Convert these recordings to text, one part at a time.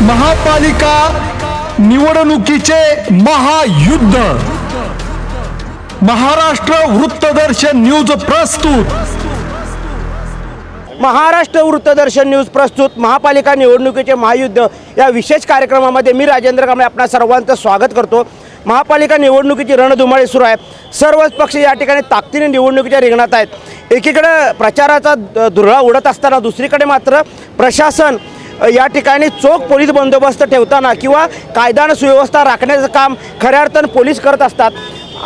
महापालिका निवडणुकीचे महायुद्ध महाराष्ट्र वृत्तदर्शन न्यूज प्रस्तुत महाराष्ट्र वृत्तदर्शन न्यूज प्रस्तुत महापालिका निवडणुकीचे महायुद्ध या विशेष कार्यक्रमामध्ये मी राजेंद्र कांबळे आपणा सर्वांचं स्वागत करतो। महापालिका निवडणुकीची रणधुमाळी सुरू आहे। सर्वच पक्ष या ठिकाणी ताकदीने निवडणुकीच्या रिंगणात आहेत। एकीकडे प्रचाराचा धुरळा उडत असताना दुसरीकडे मात्र प्रशासन या ठिकाणी चोख पोलीस बंदोबस्त ठेवताना किंवा कायदा आणि सुव्यवस्था राखण्याचं काम खऱ्या अर्थानं पोलीस करत असतात।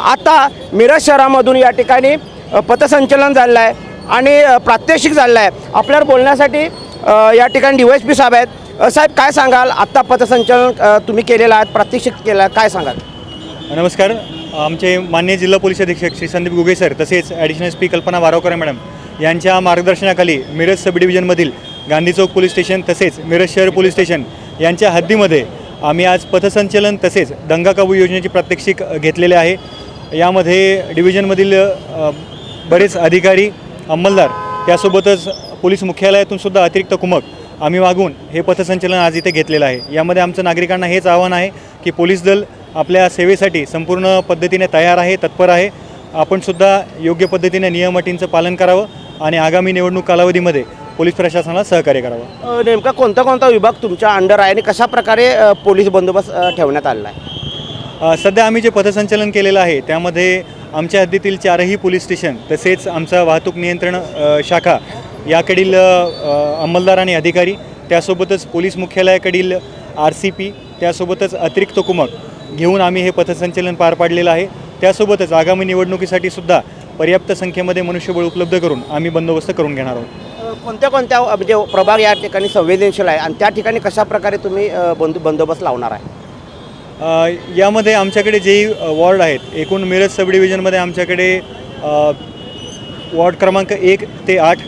आता मिरज शहरामधून या ठिकाणी पथसंचलन झालेलं आहे आणि प्रात्यक्षिक झालेलं आहे। आपल्याला बोलण्यासाठी या ठिकाणी DYSP साहेब आहेत। साहेब काय सांगाल, आत्ता पथसंचलन तुम्ही केलेलं आहे, प्रात्यक्षिक केलं आहे, काय सांगाल? नमस्कार। आमचे माननीय जिल्हा पोलीस अधीक्षक श्री संदीप गुगे सर तसेच ॲडिशनल SP कल्पना वारावकर मॅडम यांच्या मार्गदर्शनाखाली मिरज सब डिव्हिजनमधील गांधी चौक पोलीस स्टेशन तसेच मिरज शहर पोलीस स्टेशन यांच्या हद्दीमध्ये आम्ही आज पथसंचलन तसेच दंगा काबू योजनेची प्रात्यक्षिक घेतलेले आहे। यामध्ये डिव्हिजनमधील बरेच अधिकारी अंमलदार त्यासोबतच पोलीस मुख्यालयातून सुद्धा अतिरिक्त कुमक आम्ही मागून हे पथसंचलन आज इथे घेतलेलं आहे। यामध्ये आमचं नागरिकांना हेच आव्हान आहे की पोलीस दल आपल्या सेवेसाठी संपूर्ण पद्धतीने तयार आहे, तत्पर आहे। आपण सुद्धा योग्य पद्धतीने नियम अटींचं पालन करावं आणि आगामी निवडणूक कालावधीमध्ये पोलीस प्रशासनाला सहकार्य करावं। नेमका कोणता विभाग तुमच्या अंडर आहे आणि कशा प्रकारे पोलीस बंदोबस्त ठेवण्यात आलेला आहे? सध्या आम्ही जे पथसंचलन केलेलं आहे त्यामध्ये आमच्या हद्दीतील 4ही पोलीस स्टेशन तसेच आमचा वाहतूक नियंत्रण शाखा याकडील अंमलदार आणि अधिकारी त्यासोबतच पोलीस मुख्यालयाकडील RCP त्यासोबतच अतिरिक्त कुमक घेऊन आम्ही हे पथसंचलन पार पाडलेलं आहे। त्यासोबतच आगामी निवडणुकीसाठी सुद्धा पर्याप्त संख्येमध्ये मनुष्यबळ उपलब्ध करून आम्ही बंदोबस्त करून घेणार आहोत। कोणत्या म्हणजे प्रभाग या ठिकाणी संवेदनशील आहे आणि त्या ठिकाणी कशा प्रकारे तुम्ही बंदोबस्त लावणार आहे? यामध्ये आमच्याकडे जे वॉर्ड आहेत, एकूण मिरज सब डिव्हिजनमध्ये आमच्याकडे वॉर्ड क्रमांक 1 ते 8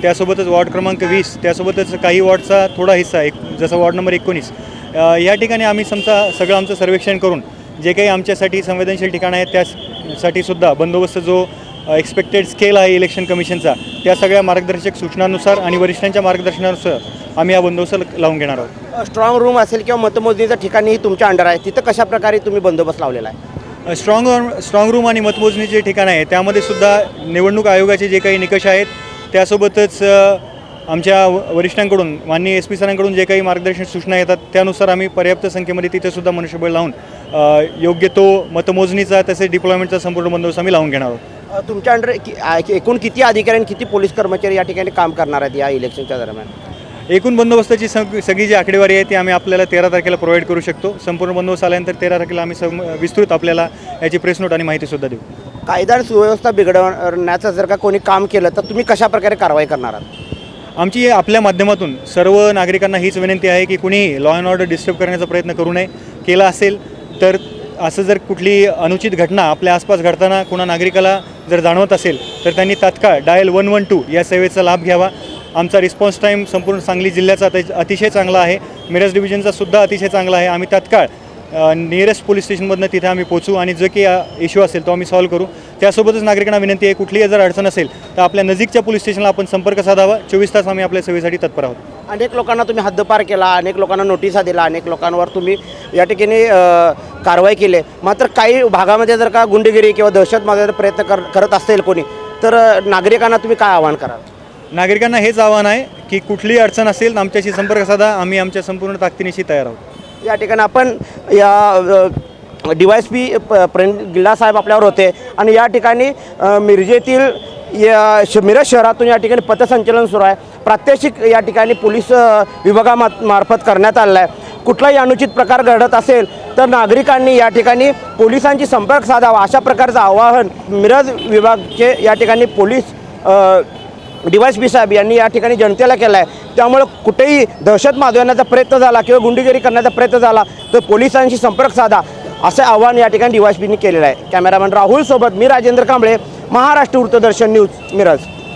त्यासोबतच वॉर्ड क्रमांक 20 त्यासोबतच काही वॉर्डचा थोडा हिस्सा जसं वॉर्ड नंबर 19 या ठिकाणी आम्ही सगळं आमचं सर्वेक्षण करून जे काही आमच्यासाठी संवेदनशील ठिकाणं आहेत त्यासाठी सुद्धा बंदोबस्त जो एक्सपेक्टेड स्केल आहे इलेक्शन कमिशनचा त्या सगळ्या मार्गदर्शक सूचनांनुसार आणि वरिष्ठांच्या मार्गदर्शनानुसार आम्ही हा बंदोबस्त लावून घेणार आहोत। स्ट्रॉंग रूम असेल किंवा मतमोजणीच्या ठिकाणी तुमच्या अंडर आहे, तिथं कशा प्रकारे तुम्ही बंदोबस्त लावलेला आहे? स्ट्रॉंग रूम आणि मतमोजणीचे ठिकाण आहे त्यामध्ये सुद्धा निवडणूक आयोगाचे जे काही निकष आहेत त्यासोबतच आमच्या वरिष्ठांकडून माननीय SP सरांकडून जे काही मार्गदर्शन सूचना येतात त्यानुसार आम्ही पर्याप्त संख्येमध्ये तिथेसुद्धा मनुष्यबळ लावून योग्य तो मतमोजणीचा तसेच डिप्लॉयमेंटचा संपूर्ण बंदोबस्त आम्ही लावून घेणार आहोत। तुमच्या अंडर एकूण किती अधिकारी आणि किती पोलीस कर्मचारी या ठिकाणी काम करणार आहेत या इलेक्शनच्या दरम्यान? एकूण बंदोबस्ताची सगळी जी आकडेवारी आहे ती आम्ही आपल्याला 13 तारखेला प्रोव्हाइड करू शकतो। संपूर्ण बंदोबस्त आल्यानंतर 13 तारखेला आम्ही विस्तृत आपल्याला याची प्रेस नोट आणि माहितीसुद्धा देऊ। कायदा आणि सुव्यवस्था बिघडवण्याचं जर का कोणी काम केलं तर तुम्ही कशा प्रकारे कारवाई करणार आहात? आमची आपल्या माध्यमातून सर्व नागरिकांना हीच विनंती आहे की कुणीही लॉ अँड ऑर्डर डिस्टर्ब करण्याचा प्रयत्न करू नये। केला असेल तर असं जर कुठली अनुचित घटना आपल्या आसपास घडताना कुणा नागरिकाला जर जाणवत असेल तर त्यांनी तात्काळ डायल 112 या सेवेचा लाभ घ्यावा। आमचा रिस्पॉन्स टाईम संपूर्ण सांगली जिल्ह्याचा अतिशय चांगला आहे, मिरज डिव्हिजनचा सुद्धा अतिशय चांगला आहे। आम्ही तात्काळ नियरेस्ट पोलीस स्टेशनमधनं तिथे आम्ही पोचू आणि जो काही इश्यू असेल तो आम्ही सॉल्व्ह करू। त्यासोबतच नागरिकांना विनंती आहे कुठलीही जर अडचण असेल तर आपल्या नजीकच्या पोलीस स्टेशनला आपण संपर्क साधावा। 24 तास आम्ही आपल्या सेवेसाठी तत्पर आहोत। अनेक लोकांना तुम्ही हद्दपार केला, अनेक लोकांना नोटिसा दिला, अनेक लोकांवर तुम्ही या ठिकाणी कारवाई केली, मात्र काही भागामध्ये जर का गुंडगिरी किंवा दहशतवादाचा प्रयत्न करत असेल कोणी तर नागरिकांना तुम्ही काय आवाहन कराल? नागरिकांना हेच आव्हान आहे की कुठलीही अडचण असेल तर आमच्याशी संपर्क साधा, आम्ही आमच्या संपूर्ण ताकदीनिशी तयार आहोत। या ठिकाणी आपण या DYSP गिल्ला साहेब आपल्यावर होते आणि या ठिकाणी मिरजेतील मिरज शहरातून या ठिकाणी पथसंचलन सुरू आहे। प्रात्यक्षिक या ठिकाणी पोलीस विभागामार्फत करण्यात आलेलं आहे। कुठलाही अनुचित प्रकार घडत असेल तर नागरिकांनी या ठिकाणी पोलिसांशी संपर्क साधावा अशा प्रकारचं आवाहन मिरज विभागचे या ठिकाणी पोलीस DYSP साहेब यांनी या ठिकाणी जनतेला केला आहे। त्यामुळे कुठेही दहशत माजवण्याचा प्रयत्न झाला किंवा गुंडगिरी करण्याचा प्रयत्न झाला तर पोलिसांशी संपर्क साधा असे आवाहन या ठिकाणी DYSPनी केलेलं आहे। कॅमेरामॅन राहुल सोबत मी राजेंद्र कांबळे, महाराष्ट्र वृत्तदर्शन न्यूज, मिरज।